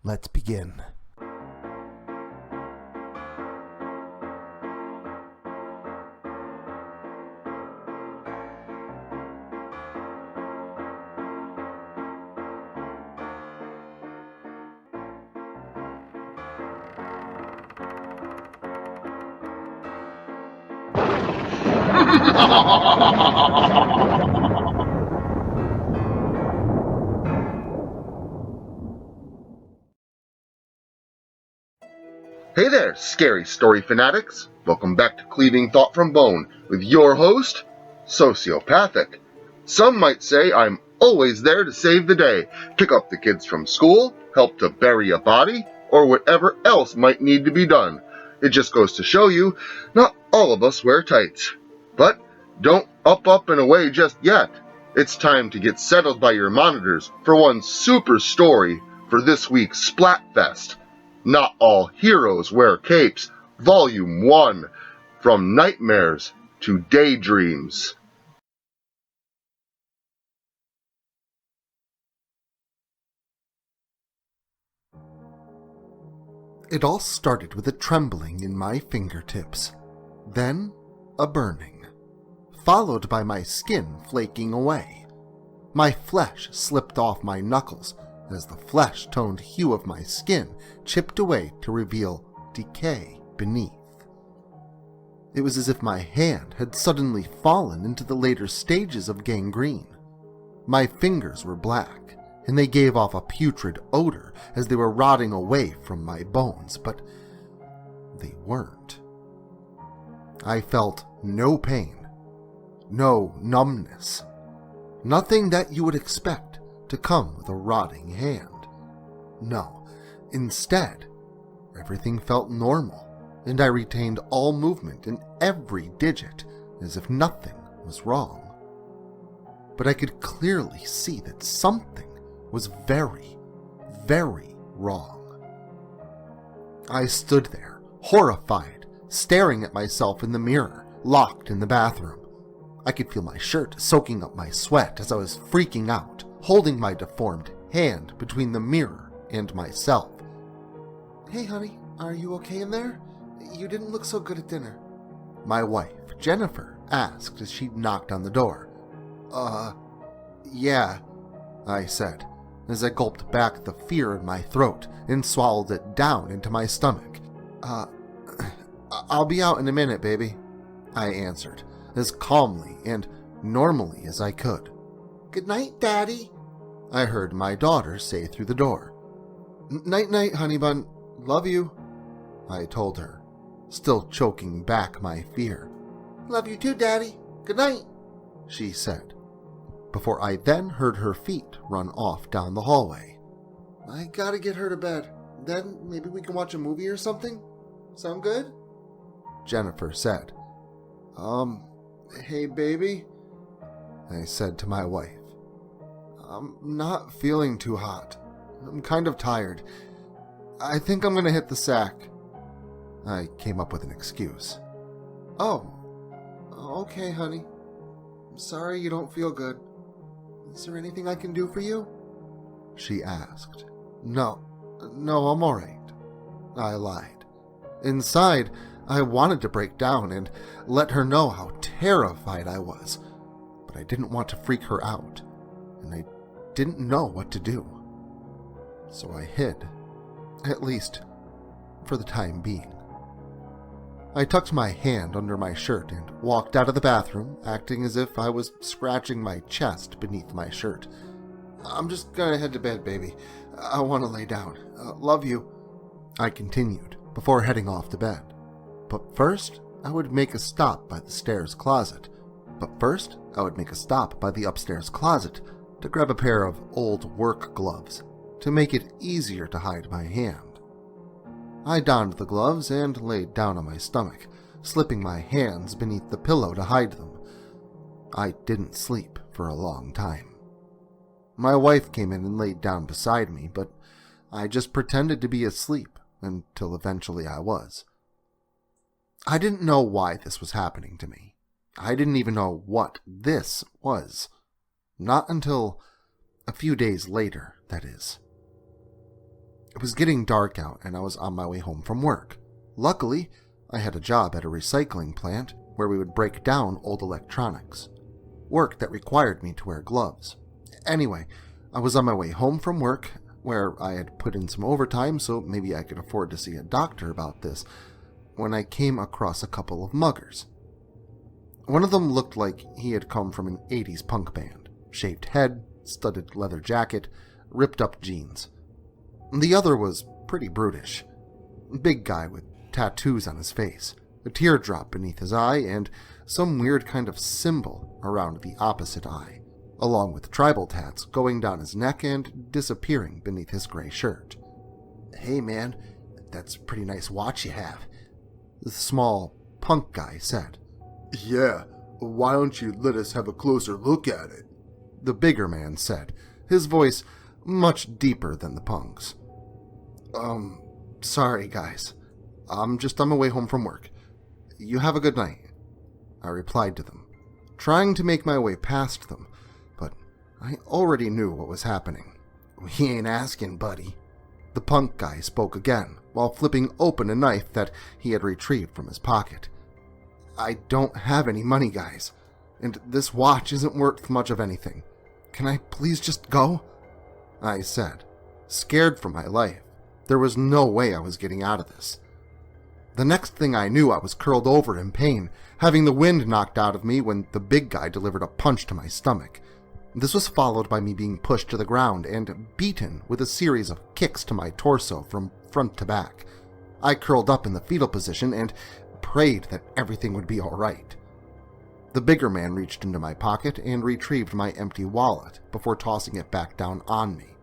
Let's begin. Hey there, scary story fanatics! Welcome back to Cleaving Thought from Bone with your host, Sociopathic. Some might say I'm always there to save the day, pick up the kids from school, help to bury a body, or whatever else might need to be done. It just goes to show you, not all of us wear tights. But don't up and away just yet. It's time to get settled by your monitors for one super story for this week's Splatfest. Not All Heroes Wear Capes, Volume 1, From Nightmares to Daydreams. It all started with a trembling in my fingertips, then a burning, followed by my skin flaking away. My flesh slipped off my knuckles as the flesh-toned hue of my skin chipped away to reveal decay beneath. It was as if my hand had suddenly fallen into the later stages of gangrene. My fingers were black, and they gave off a putrid odor as they were rotting away from my bones, but they weren't. I felt no pain, no numbness, nothing that you would expect to come with a rotting hand. No, instead, everything felt normal, and I retained all movement in every digit as if nothing was wrong. But I could clearly see that something was very, very wrong. I stood there, horrified, staring at myself in the mirror, locked in the bathroom. I could feel my shirt soaking up my sweat as I was freaking out, holding my deformed hand between the mirror and myself. "Hey, honey, are you okay in there? You didn't look so good at dinner," my wife, Jennifer, asked as she knocked on the door. Yeah," I said, as I gulped back the fear in my throat and swallowed it down into my stomach. I'll be out in a minute, baby," I answered, as calmly and normally as I could. "Good night, Daddy," I heard my daughter say through the door. "Night-night, honey bun. Love you," I told her, still choking back my fear. "Love you too, Daddy. Good night," she said, before I then heard her feet run off down the hallway. "I gotta get her to bed. Then maybe we can watch a movie or something? Sound good?" Jennifer said. Hey, baby," I said to my wife. "I'm not feeling too hot. I'm kind of tired. I think I'm gonna hit the sack." I came up with an excuse. "Oh, okay, honey. I'm sorry you don't feel good. Is there anything I can do for you?" she asked. No, I'm all right," I lied. Inside, I wanted to break down and let her know how terrified I was, but I didn't want to freak her out, and I didn't know what to do. So I hid, at least for the time being. I tucked my hand under my shirt and walked out of the bathroom, acting as if I was scratching my chest beneath my shirt. "I'm just gonna head to bed, baby. I want to lay down. Love you," I continued, before heading off to bed. But first, I would make a stop by the upstairs closet to grab a pair of old work gloves to make it easier to hide my hand. I donned the gloves and laid down on my stomach, slipping my hands beneath the pillow to hide them. I didn't sleep for a long time. My wife came in and laid down beside me, but I just pretended to be asleep until eventually I was. I didn't know why this was happening to me. I didn't even know what this was. Not until a few days later, that is. It was getting dark out and I was on my way home from work. Luckily, I had a job at a recycling plant where we would break down old electronics. Work that required me to wear gloves. Anyway, I was on my way home from work, where I had put in some overtime so maybe I could afford to see a doctor about this, when I came across a couple of muggers. One of them looked like he had come from an 80s punk band. Shaved head, studded leather jacket, ripped up jeans. The other was pretty brutish. Big guy with tattoos on his face, a teardrop beneath his eye, and some weird kind of symbol around the opposite eye, along with tribal tats going down his neck and disappearing beneath his gray shirt. "Hey man, that's a pretty nice watch you have," the small punk guy said. "Yeah, why don't you let us have a closer look at it?" The bigger man said, his voice much deeper than the punk's. Sorry guys. I'm just on my way home from work. You have a good night," I replied to them, trying to make my way past them, but I already knew what was happening. "We ain't asking, buddy." The punk guy spoke again, while flipping open a knife that he had retrieved from his pocket. "I don't have any money, guys, and this watch isn't worth much of anything. Can I please just go?" I said, scared for my life. There was no way I was getting out of this. The next thing I knew, I was curled over in pain, having the wind knocked out of me when the big guy delivered a punch to my stomach. This was followed by me being pushed to the ground and beaten with a series of kicks to my torso from front to back. I curled up in the fetal position and prayed that everything would be all right. The bigger man reached into my pocket and retrieved my empty wallet before tossing it back down on me.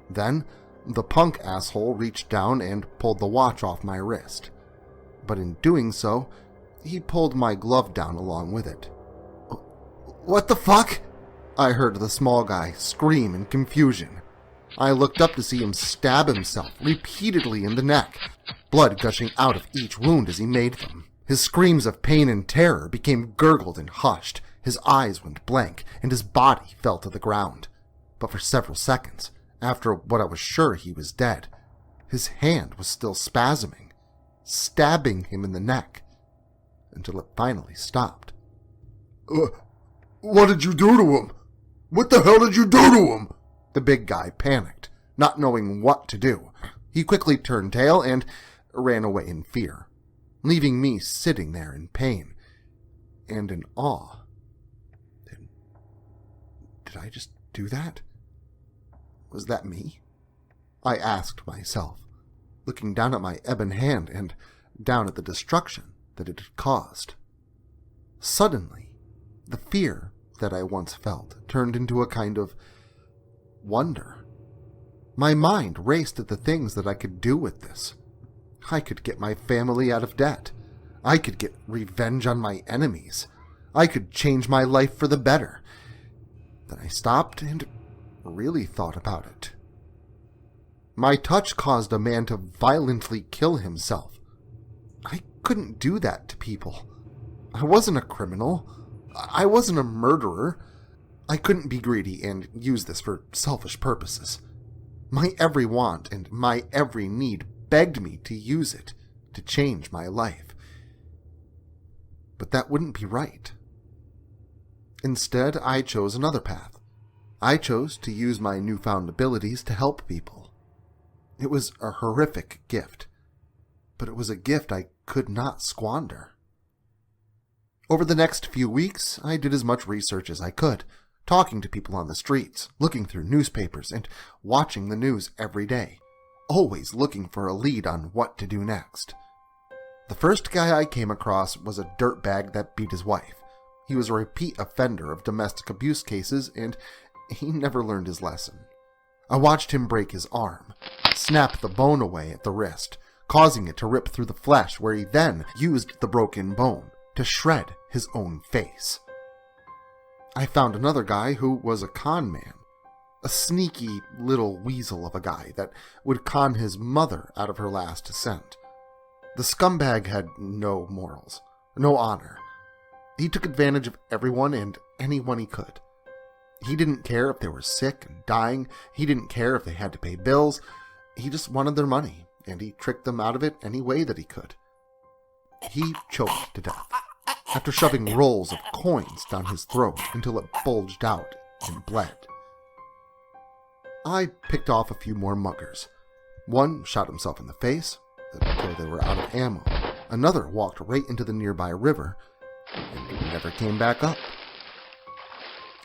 Then, the punk asshole reached down and pulled the watch off my wrist. But in doing so, he pulled my glove down along with it. "What the fuck?" I heard the small guy scream in confusion. I looked up to see him stab himself repeatedly in the neck, blood gushing out of each wound as he made them. His screams of pain and terror became gurgled and hushed, his eyes went blank, and his body fell to the ground. But for several seconds, after what I was sure he was dead, his hand was still spasming, stabbing him in the neck, until it finally stopped. What did you do to him? What the hell did you do to him?" The big guy panicked, not knowing what to do. He quickly turned tail and ran away in fear, leaving me sitting there in pain and in awe. Did I just do that? Was that me? I asked myself, looking down at my ebon hand and down at the destruction that it had caused. Suddenly, the fear that I once felt turned into a kind of wonder. My mind raced at the things that I could do with this. I could get my family out of debt. I could get revenge on my enemies. I could change my life for the better. Then I stopped and really thought about it. My touch caused a man to violently kill himself. I couldn't do that to people. I wasn't a criminal. I wasn't a murderer. I couldn't be greedy and use this for selfish purposes. My every want and my every need begged me to use it to change my life. But that wouldn't be right. Instead, I chose another path. I chose to use my newfound abilities to help people. It was a horrific gift, but it was a gift I could not squander. Over the next few weeks, I did as much research as I could, talking to people on the streets, looking through newspapers, and watching the news every day, always looking for a lead on what to do next. The first guy I came across was a dirtbag that beat his wife. He was a repeat offender of domestic abuse cases, and he never learned his lesson. I watched him break his arm, snap the bone away at the wrist, causing it to rip through the flesh, where he then used the broken bone to shred his own face. I found another guy who was a con man, a sneaky little weasel of a guy that would con his mother out of her last cent. The scumbag had no morals, no honor. He took advantage of everyone and anyone he could. He didn't care if they were sick and dying. He didn't care if they had to pay bills. he just wanted their money, and he tricked them out of it any way that he could. He choked to death, after shoving rolls of coins down his throat until it bulged out and bled. I picked off a few more muggers. One shot himself in the face until they were out of ammo. Another walked right into the nearby river and never came back up.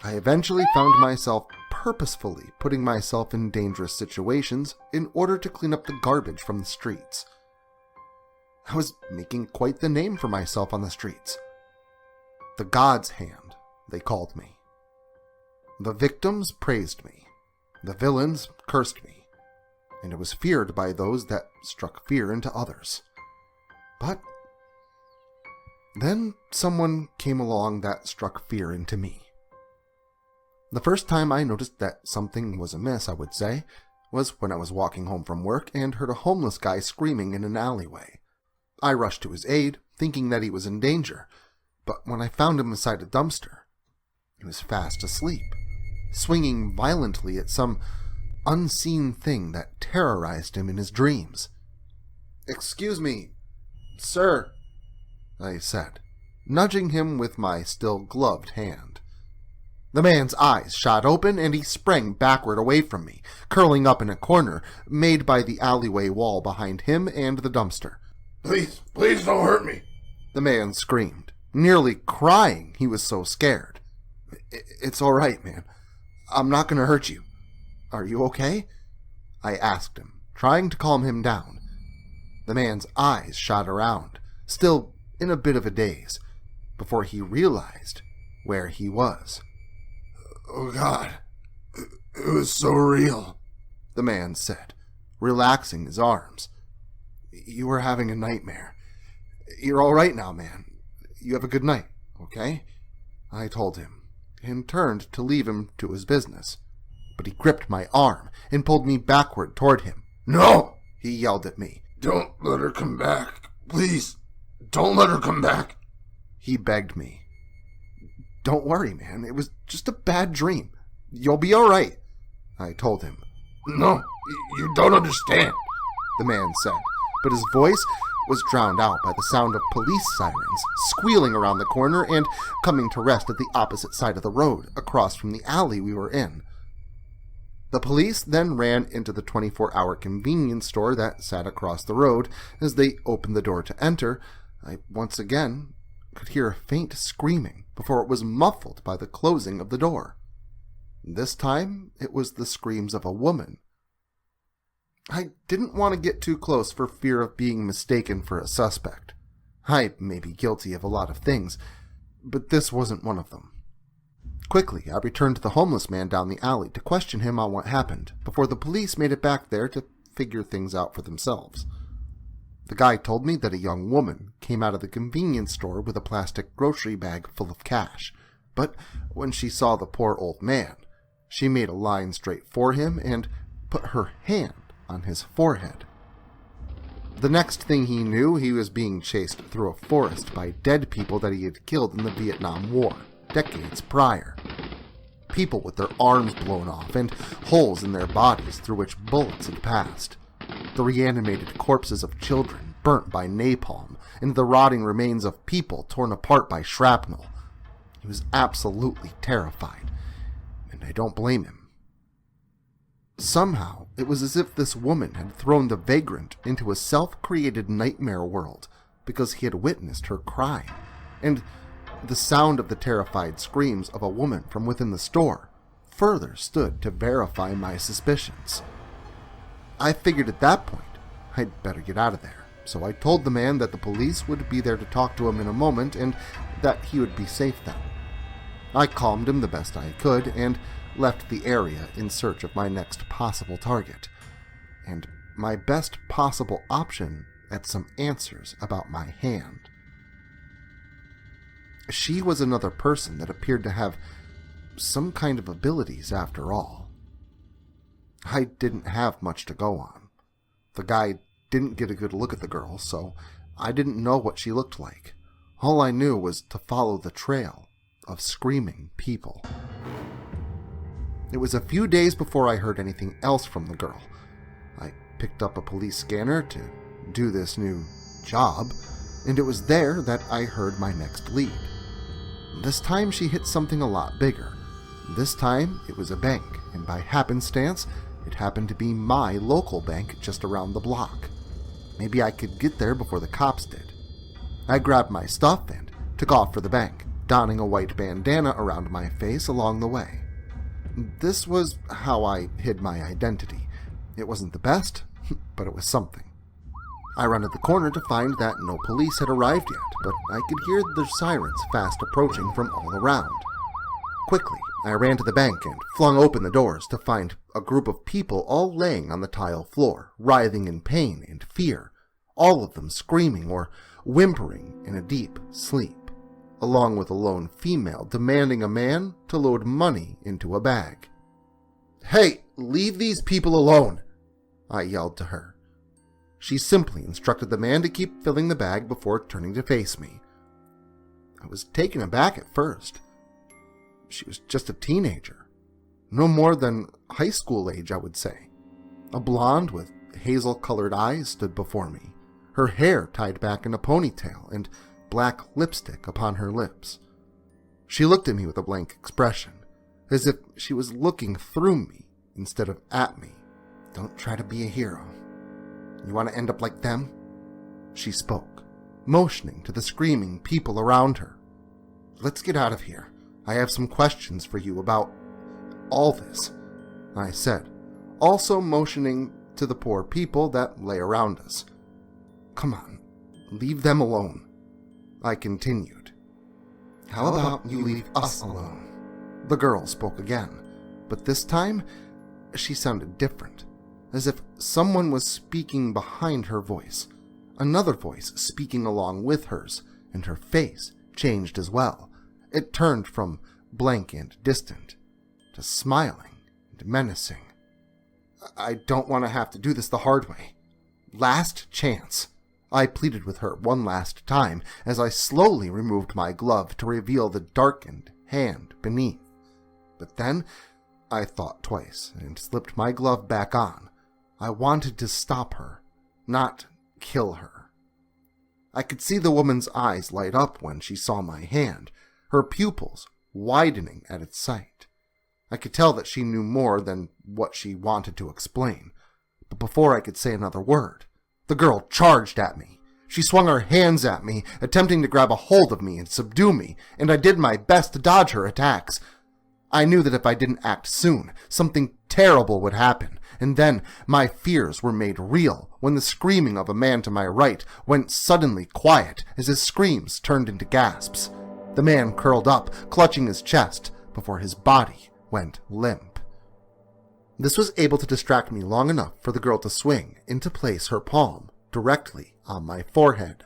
I eventually found myself purposefully putting myself in dangerous situations in order to clean up the garbage from the streets. I was making quite the name for myself on the streets. The God's Hand, they called me. The victims praised me. The villains cursed me. And it was feared by those that struck fear into others. But then someone came along that struck fear into me. The first time I noticed that something was amiss, I would say, was when I was walking home from work and heard a homeless guy screaming in an alleyway. I rushed to his aid, thinking that he was in danger, but when I found him beside a dumpster, he was fast asleep, swinging violently at some unseen thing that terrorized him in his dreams. "Excuse me, sir," I said, nudging him with my still gloved hand. The man's eyes shot open and he sprang backward away from me, curling up in a corner made by the alleyway wall behind him and the dumpster. Please don't hurt me," the man screamed, nearly crying, he was so scared. "It's all right, man. I'm not going to hurt you. Are you okay?" I asked him, trying to calm him down. The man's eyes shot around, still in a bit of a daze, before he realized where he was. "Oh God, it was so real," the man said, relaxing his arms. "You were having a nightmare. You're all right now, man. You have a good night, okay?" I told him, and turned to leave him to his business. But he gripped my arm and pulled me backward toward him. "No!" he yelled at me. "Don't let her come back. Please, don't let her come back," he begged me. "Don't worry, man. It was just a bad dream. You'll be all right," I told him. "No, you don't understand," the man said, but his voice was drowned out by the sound of police sirens squealing around the corner and coming to rest at the opposite side of the road, across from the alley we were in. The police then ran into the 24-hour convenience store that sat across the road. As they opened the door to enter, I once again could hear a faint screaming before it was muffled by the closing of the door. This time, it was the screams of a woman. I didn't want to get too close for fear of being mistaken for a suspect. I may be guilty of a lot of things, but this wasn't one of them. Quickly, I returned to the homeless man down the alley to question him on what happened, before the police made it back there to figure things out for themselves. The guy told me that a young woman came out of the convenience store with a plastic grocery bag full of cash, but when she saw the poor old man, she made a line straight for him and put her hand on his forehead. The next thing he knew, he was being chased through a forest by dead people that he had killed in the Vietnam War, decades prior. People with their arms blown off and holes in their bodies through which bullets had passed. The reanimated corpses of children burnt by napalm, and the rotting remains of people torn apart by shrapnel. He was absolutely terrified, and I don't blame him. Somehow, it was as if this woman had thrown the vagrant into a self-created nightmare world because he had witnessed her crime, and the sound of the terrified screams of a woman from within the store further stood to verify my suspicions. I figured at that point I'd better get out of there, so I told the man that the police would be there to talk to him in a moment and that he would be safe then. I calmed him the best I could and left the area in search of my next possible target, and my best possible option at some answers about my hand. She was another person that appeared to have some kind of abilities after all. I didn't have much to go on. The guy didn't get a good look at the girl, so I didn't know what she looked like. All I knew was to follow the trail of screaming people. It was a few days before I heard anything else from the girl. I picked up a police scanner to do this new job, and it was there that I heard my next lead. This time she hit something a lot bigger. This time it was a bank, and by happenstance, it happened to be my local bank just around the block. Maybe I could get there before the cops did. I grabbed my stuff and took off for the bank, donning a white bandana around my face along the way. This was how I hid my identity. It wasn't the best, but it was something. I rounded the corner to find that no police had arrived yet, but I could hear their sirens fast approaching from all around. Quickly, I ran to the bank and flung open the doors to find a group of people all laying on the tile floor, writhing in pain and fear, all of them screaming or whimpering in a deep sleep, along with a lone female demanding a man to load money into a bag. "Hey, leave these people alone!" I yelled to her. She simply instructed the man to keep filling the bag before turning to face me. I was taken aback at first. She was just a teenager. No more than high school age, I would say. A blonde with hazel-colored eyes stood before me, her hair tied back in a ponytail and black lipstick upon her lips. She looked at me with a blank expression, as if she was looking through me instead of at me. "Don't try to be a hero. You want to end up like them?" She spoke, motioning to the screaming people around her. "Let's get out of here. I have some questions for you about all this," I said, also motioning to the poor people that lay around us. "Come on, leave them alone," I continued. "How about you leave us alone?" The girl spoke again, but this time she sounded different, as if someone was speaking behind her voice, another voice speaking along with hers, and her face changed as well. It turned from blank and distant to smiling and menacing. "I don't want to have to do this the hard way. Last chance," I pleaded with her one last time as I slowly removed my glove to reveal the darkened hand beneath. But then I thought twice and slipped my glove back on. I wanted to stop her, not kill her. I could see the woman's eyes light up when she saw my hand, her pupils widening at its sight. I could tell that she knew more than what she wanted to explain. But before I could say another word, the girl charged at me. She swung her hands at me, attempting to grab a hold of me and subdue me, and I did my best to dodge her attacks. I knew that if I didn't act soon, something terrible would happen, and then my fears were made real when the screaming of a man to my right went suddenly quiet as his screams turned into gasps. The man curled up, clutching his chest, before his body went limp. This was able to distract me long enough for the girl to swing into place her palm directly on my forehead.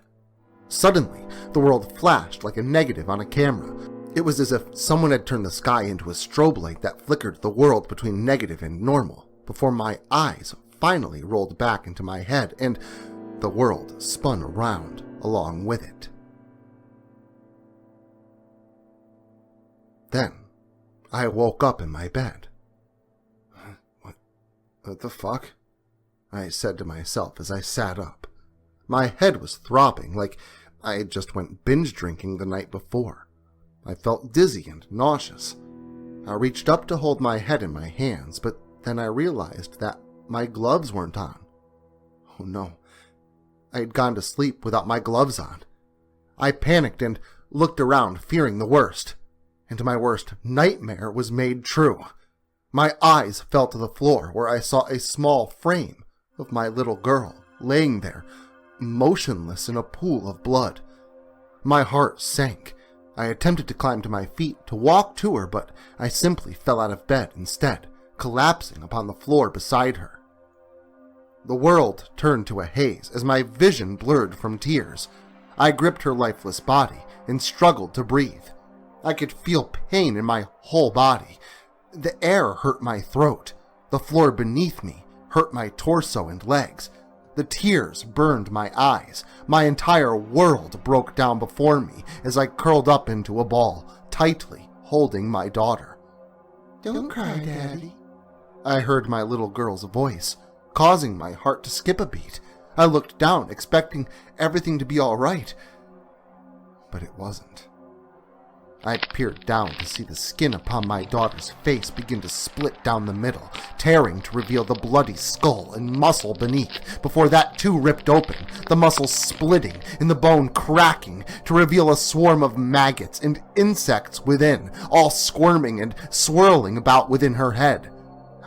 Suddenly, the world flashed like a negative on a camera. It was as if someone had turned the sky into a strobe light that flickered the world between negative and normal, before my eyes finally rolled back into my head and the world spun around along with it. Then, I woke up in my bed. What the fuck? I said to myself as I sat up. My head was throbbing like I had just went binge drinking the night before. I felt dizzy and nauseous. I reached up to hold my head in my hands, but then I realized that my gloves weren't on. Oh no, I had gone to sleep without my gloves on. I panicked and looked around, fearing the worst. And my worst nightmare was made true. My eyes fell to the floor where I saw a small frame of my little girl laying there, motionless in a pool of blood. My heart sank. I attempted to climb to my feet to walk to her, but I simply fell out of bed instead, collapsing upon the floor beside her. The world turned to a haze as my vision blurred from tears. I gripped her lifeless body and struggled to breathe. I could feel pain in my whole body. The air hurt my throat. The floor beneath me hurt my torso and legs. The tears burned my eyes. My entire world broke down before me as I curled up into a ball, tightly holding my daughter. "Don't cry, Daddy," I heard my little girl's voice, causing my heart to skip a beat. I looked down, expecting everything to be all right, but it wasn't. I peered down to see the skin upon my daughter's face begin to split down the middle, tearing to reveal the bloody skull and muscle beneath, before that too ripped open, the muscle splitting and the bone cracking to reveal a swarm of maggots and insects within, all squirming and swirling about within her head.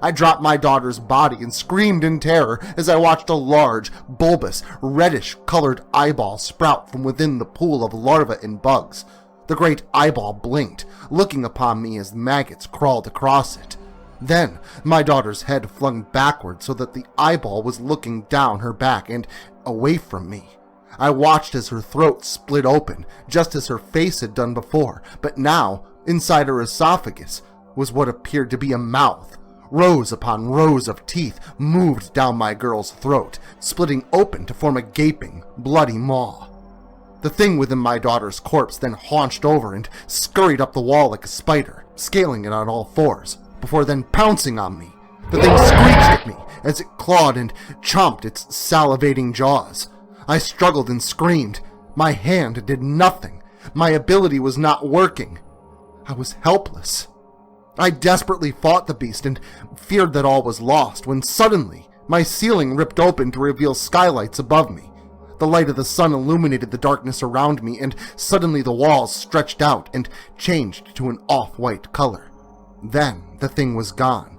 I dropped my daughter's body and screamed in terror as I watched a large, bulbous, reddish-colored eyeball sprout from within the pool of larvae and bugs. The great eyeball blinked, looking upon me as maggots crawled across it. Then my daughter's head flung backward so that the eyeball was looking down her back and away from me. I watched as her throat split open, just as her face had done before, but now, inside her esophagus, was what appeared to be a mouth. Rows upon rows of teeth moved down my girl's throat, splitting open to form a gaping, bloody maw. The thing within my daughter's corpse then haunched over and scurried up the wall like a spider, scaling it on all fours, before then pouncing on me. The thing screeched at me as it clawed and chomped its salivating jaws. I struggled and screamed. My hand did nothing. My ability was not working. I was helpless. I desperately fought the beast and feared that all was lost when suddenly my ceiling ripped open to reveal skylights above me. The light of the sun illuminated the darkness around me, and suddenly the walls stretched out and changed to an off-white color. Then the thing was gone,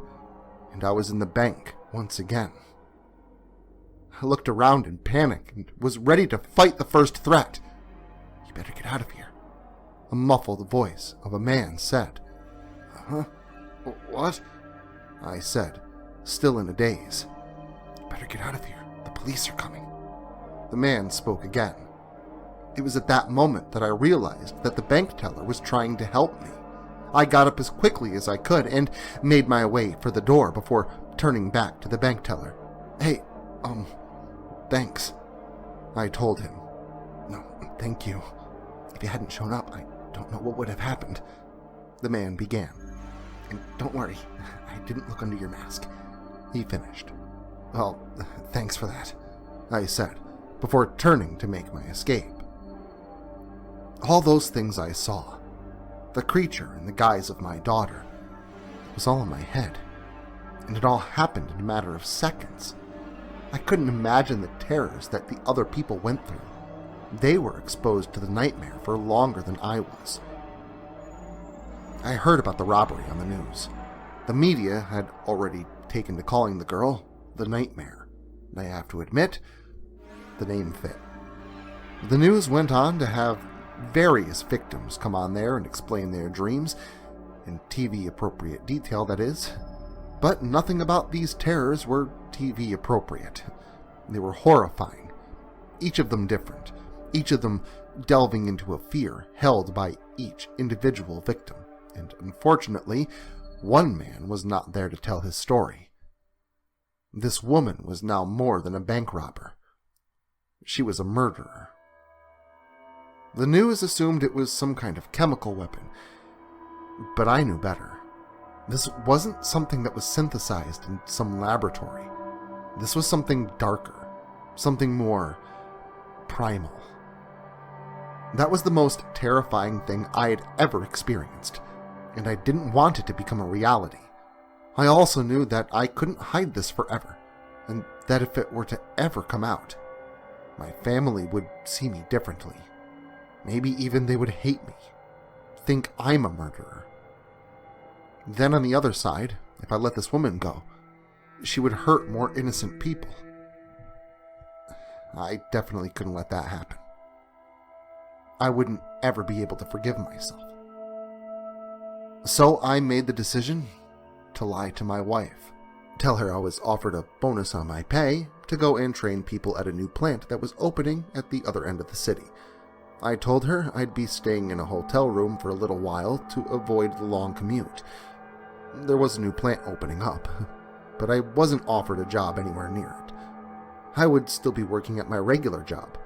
and I was in the bank once again. I looked around in panic and was ready to fight the first threat. "You better get out of here," a muffled voice of a man said. "Huh? What?" I said, still in a daze. "You better get out of here. The police are coming." The man spoke again. It was at that moment that I realized that the bank teller was trying to help me. I got up as quickly as I could and made my way for the door before turning back to the bank teller. "Hey, thanks," I told him. "No, thank you. If you hadn't shown up, I don't know what would have happened," the man began. "And don't worry, I didn't look under your mask," he finished. "Well, thanks for that," I said, before turning to make my escape. All those things I saw, the creature in the guise of my daughter, it was all in my head, and it all happened in a matter of seconds. I couldn't imagine the terrors that the other people went through. They were exposed to the nightmare for longer than I was. I heard about the robbery on the news. The media had already taken to calling the girl the Nightmare, and I have to admit, the name fit. The news went on to have various victims come on there and explain their dreams, in TV-appropriate detail, that is. But nothing about these terrors were TV-appropriate. They were horrifying, each of them different, each of them delving into a fear held by each individual victim, and unfortunately, one man was not there to tell his story. This woman was now more than a bank robber. She was a murderer. The news assumed it was some kind of chemical weapon, but I knew better. This wasn't something that was synthesized in some laboratory. This was something darker, something more primal. That was the most terrifying thing I had ever experienced, and I didn't want it to become a reality. I also knew that I couldn't hide this forever, and that if it were to ever come out, my family would see me differently. Maybe even they would hate me, think I'm a murderer. Then on the other side, if I let this woman go, she would hurt more innocent people. I definitely couldn't let that happen. I wouldn't ever be able to forgive myself. So I made the decision to lie to my wife. Tell her I was offered a bonus on my pay to go and train people at a new plant that was opening at the other end of the city. I told her I'd be staying in a hotel room for a little while to avoid the long commute. There was a new plant opening up, but I wasn't offered a job anywhere near it. I would still be working at my regular job,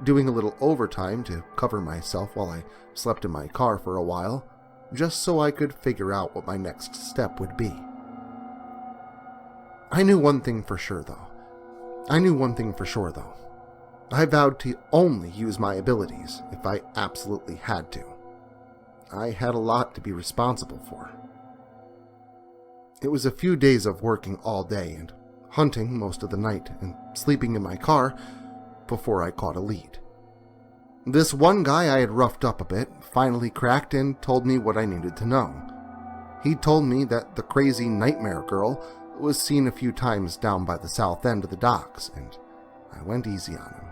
doing a little overtime to cover myself while I slept in my car for a while, just so I could figure out what my next step would be. I knew one thing for sure, though. I knew one thing for sure, though. I vowed to only use my abilities if I absolutely had to. I had a lot to be responsible for. It was a few days of working all day and hunting most of the night and sleeping in my car before I caught a lead. This one guy I had roughed up a bit finally cracked and told me what I needed to know. He told me that the crazy nightmare girl was seen a few times down by the south end of the docks, and I went easy on him,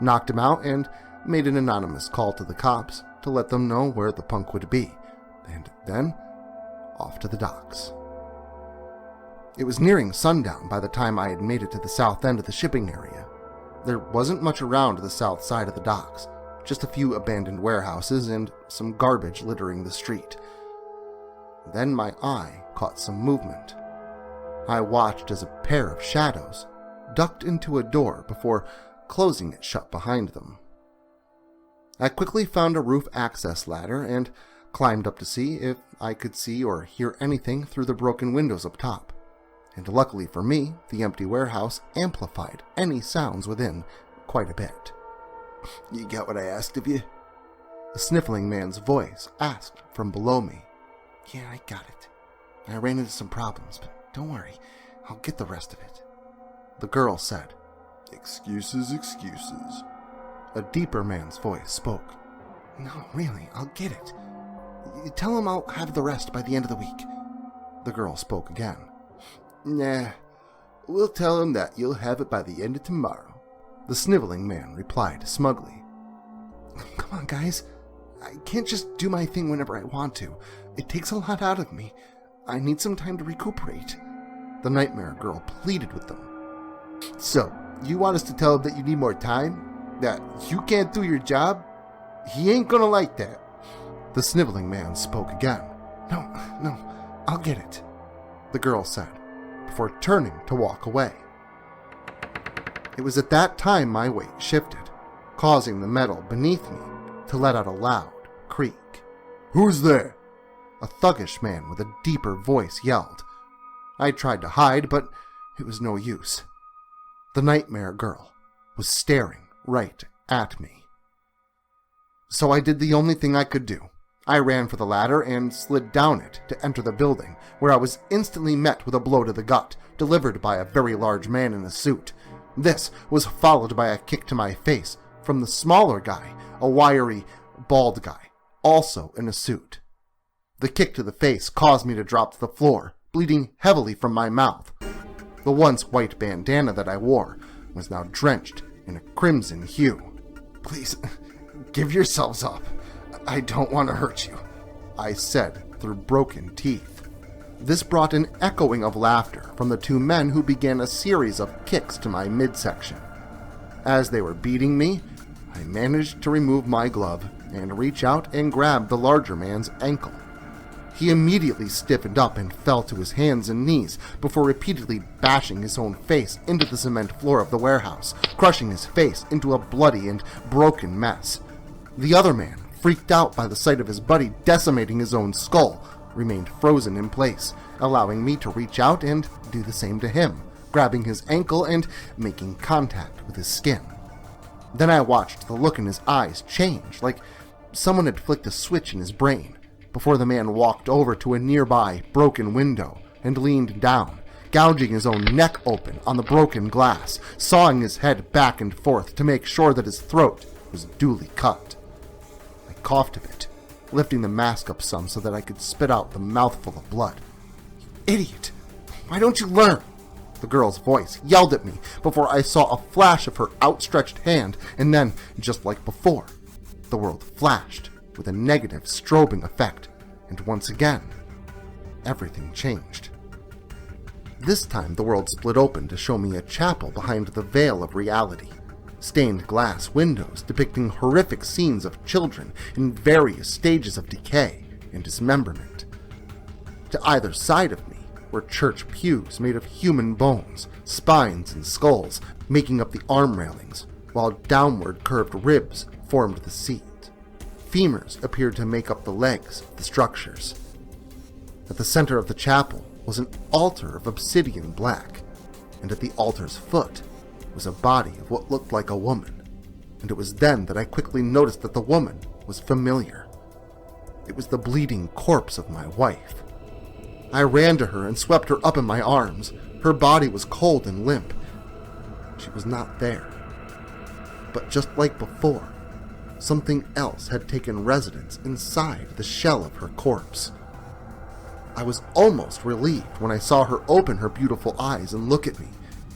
knocked him out, and made an anonymous call to the cops to let them know where the punk would be, and then off to the docks. It was nearing sundown by the time I had made it to the south end of the shipping area. There wasn't much around the south side of the docks, just a few abandoned warehouses and some garbage littering the street. Then my eye caught some movement. I watched as a pair of shadows ducked into a door before closing it shut behind them. I quickly found a roof access ladder and climbed up to see if I could see or hear anything through the broken windows up top. And luckily for me, the empty warehouse amplified any sounds within quite a bit. "You got what I asked of you?" The Sniffling Man's voice asked from below me. "Yeah, I got it. I ran into some problems, but don't worry, I'll get the rest of it." The girl said. "Excuses, excuses." A deeper man's voice spoke. "No, really, I'll get it. You tell him I'll have the rest by the end of the week." The girl spoke again. "Nah, we'll tell him that you'll have it by the end of tomorrow," the Sniveling Man replied smugly. "Come on, guys. I can't just do my thing whenever I want to. It takes a lot out of me. I need some time to recuperate," the Nightmare Girl pleaded with them. "So, you want us to tell him that you need more time? That you can't do your job? He ain't gonna like that." The Sniveling Man spoke again. No, I'll get it," the girl said, before turning to walk away. It was at that time my weight shifted, causing the metal beneath me to let out a loud creak. "Who's there?" a thuggish man with a deeper voice yelled. I tried to hide, but it was no use. The Nightmare Girl was staring right at me. So I did the only thing I could do. I ran for the ladder and slid down it to enter the building, where I was instantly met with a blow to the gut, delivered by a very large man in a suit. This was followed by a kick to my face from the smaller guy, a wiry, bald guy, also in a suit. The kick to the face caused me to drop to the floor, bleeding heavily from my mouth. The once white bandana that I wore was now drenched in a crimson hue. "Please, give yourselves up. I don't want to hurt you," I said through broken teeth. This brought an echoing of laughter from the two men who began a series of kicks to my midsection. As they were beating me, I managed to remove my glove and reach out and grab the larger man's ankle. He immediately stiffened up and fell to his hands and knees before repeatedly bashing his own face into the cement floor of the warehouse, crushing his face into a bloody and broken mess. The other man, freaked out by the sight of his buddy decimating his own skull, remained frozen in place, allowing me to reach out and do the same to him, grabbing his ankle and making contact with his skin. Then I watched the look in his eyes change, like someone had flicked a switch in his brain, before the man walked over to a nearby broken window and leaned down, gouging his own neck open on the broken glass, sawing his head back and forth to make sure that his throat was duly cut. I coughed a bit, lifting the mask up some so that I could spit out the mouthful of blood. "You idiot! Why don't you learn?" The girl's voice yelled at me before I saw a flash of her outstretched hand, and then, just like before, the world flashed with a negative strobing effect, and once again, everything changed. This time the world split open to show me a chapel behind the veil of reality. Stained glass windows depicting horrific scenes of children in various stages of decay and dismemberment. To either side of me were church pews made of human bones, spines, and skulls making up the arm railings, while downward curved ribs formed the seat. Femurs appeared to make up the legs of the structures. At the center of the chapel was an altar of obsidian black, and at the altar's foot was a body of what looked like a woman, and it was then that I quickly noticed that the woman was familiar. It was the bleeding corpse of my wife. I ran to her and swept her up in my arms. Her body was cold and limp. She was not there. But just like before, something else had taken residence inside the shell of her corpse. I was almost relieved when I saw her open her beautiful eyes and look at me,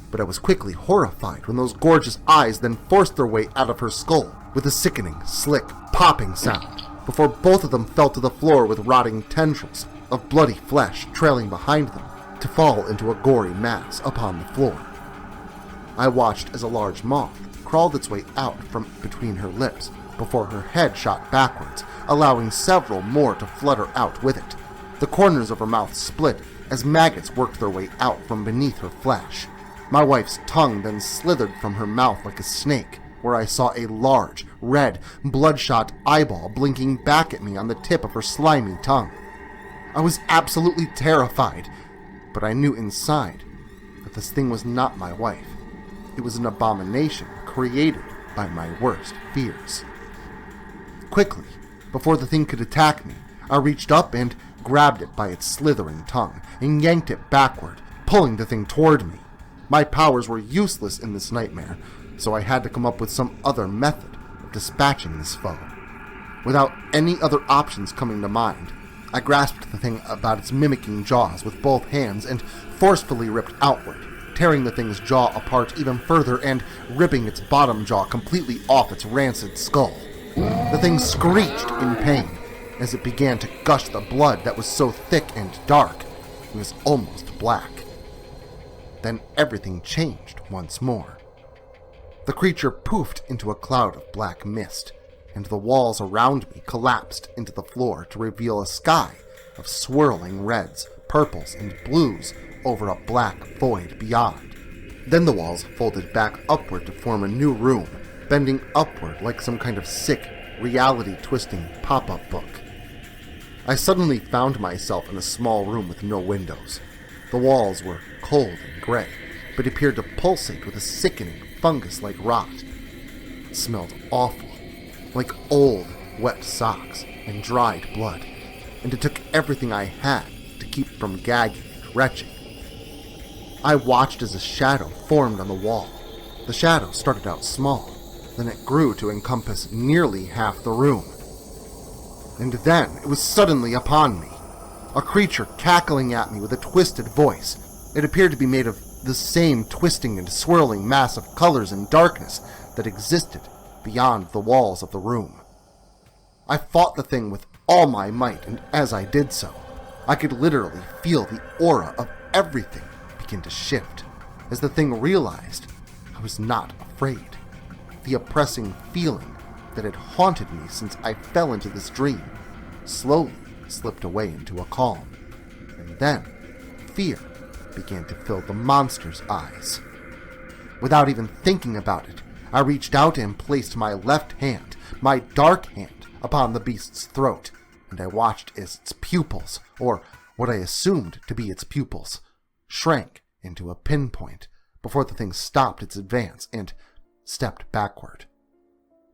but I was quickly horrified when those gorgeous eyes then forced their way out of her skull with a sickening, slick, popping sound, before both of them fell to the floor with rotting tendrils of bloody flesh trailing behind them to fall into a gory mass upon the floor. I watched as a large moth crawled its way out from between her lips before her head shot backwards, allowing several more to flutter out with it. The corners of her mouth split as maggots worked their way out from beneath her flesh. My wife's tongue then slithered from her mouth like a snake, where I saw a large, red, bloodshot eyeball blinking back at me on the tip of her slimy tongue. I was absolutely terrified, but I knew inside that this thing was not my wife. It was an abomination created by my worst fears. Quickly, before the thing could attack me, I reached up and grabbed it by its slithering tongue and yanked it backward, pulling the thing toward me. My powers were useless in this nightmare, so I had to come up with some other method of dispatching this foe. Without any other options coming to mind, I grasped the thing about its mimicking jaws with both hands and forcefully ripped outward, tearing the thing's jaw apart even further and ripping its bottom jaw completely off its rancid skull. The thing screeched in pain as it began to gush the blood that was so thick and dark it was almost black. Then everything changed once more. The creature poofed into a cloud of black mist, and the walls around me collapsed into the floor to reveal a sky of swirling reds, purples, and blues over a black void beyond. Then the walls folded back upward to form a new room, bending upward like some kind of sick, reality-twisting pop-up book. I suddenly found myself in a small room with no windows. The walls were cold and gray, but appeared to pulsate with a sickening, fungus-like rot. It smelled awful, like old, wet socks and dried blood, and it took everything I had to keep from gagging and retching. I watched as a shadow formed on the wall. The shadow started out small, then it grew to encompass nearly half the room. And then it was suddenly upon me, a creature cackling at me with a twisted voice. It appeared to be made of the same twisting and swirling mass of colors and darkness that existed beyond the walls of the room. I fought the thing with all my might, and as I did so, I could literally feel the aura of everything begin to shift, as the thing realized I was not afraid. The oppressing feeling that had haunted me since I fell into this dream slowly slipped away into a calm, and then fear began to fill the monster's eyes. Without even thinking about it, I reached out and placed my left hand, my dark hand, upon the beast's throat, and I watched as its pupils, or what I assumed to be its pupils, shrank into a pinpoint before the thing stopped its advance and stepped backward.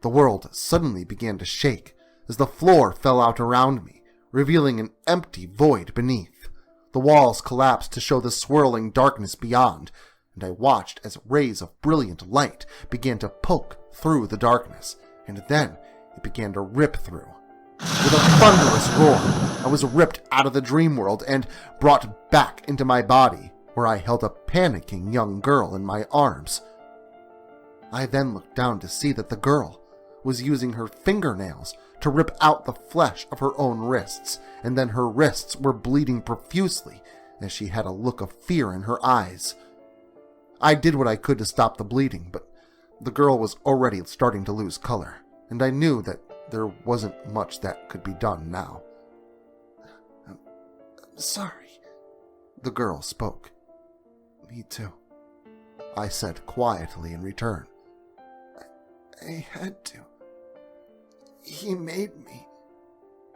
The world suddenly began to shake as the floor fell out around me, revealing an empty void beneath. The walls collapsed to show the swirling darkness beyond, and I watched as rays of brilliant light began to poke through the darkness, and then it began to rip through. With a thunderous roar, I was ripped out of the dream world and brought back into my body, where I held a panicking young girl in my arms. I then looked down to see that the girl was using her fingernails to rip out the flesh of her own wrists, and then her wrists were bleeding profusely as she had a look of fear in her eyes. I did what I could to stop the bleeding, but the girl was already starting to lose color, and I knew that there wasn't much that could be done now. I'm sorry, the girl spoke. Me too, I said quietly in return. I had to. He made me,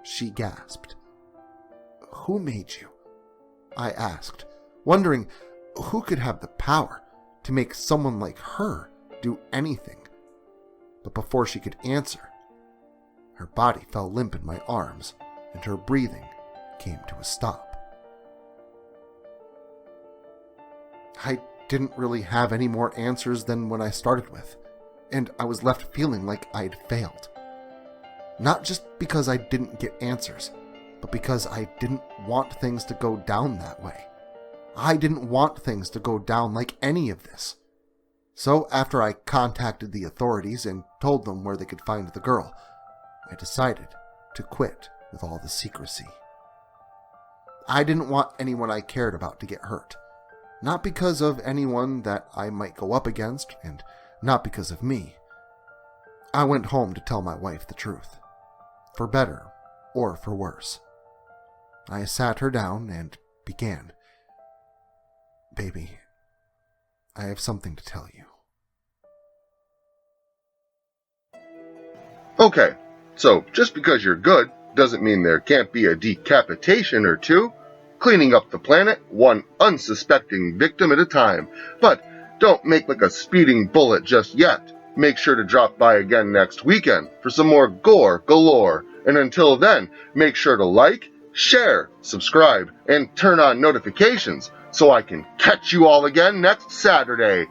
she gasped. Who made you? I asked, wondering who could have the power to make someone like her do anything. But before she could answer, her body fell limp in my arms and her breathing came to a stop. I didn't really have any more answers than when I started with, and I was left feeling like I'd failed. Not just because I didn't get answers, but because I didn't want things to go down that way. I didn't want things to go down like any of this. So after I contacted the authorities and told them where they could find the girl, I decided to quit with all the secrecy. I didn't want anyone I cared about to get hurt. Not because of anyone that I might go up against, and not because of me. I went home to tell my wife the truth, for better or for worse. I sat her down and began. Baby, I have something to tell you. Okay, so just because you're good doesn't mean there can't be a decapitation or two. Cleaning up the planet, one unsuspecting victim at a time. But don't make like a speeding bullet just yet. Make sure to drop by again next weekend for some more gore galore. And until then, make sure to like, share, subscribe, and turn on notifications so I can catch you all again next Saturday.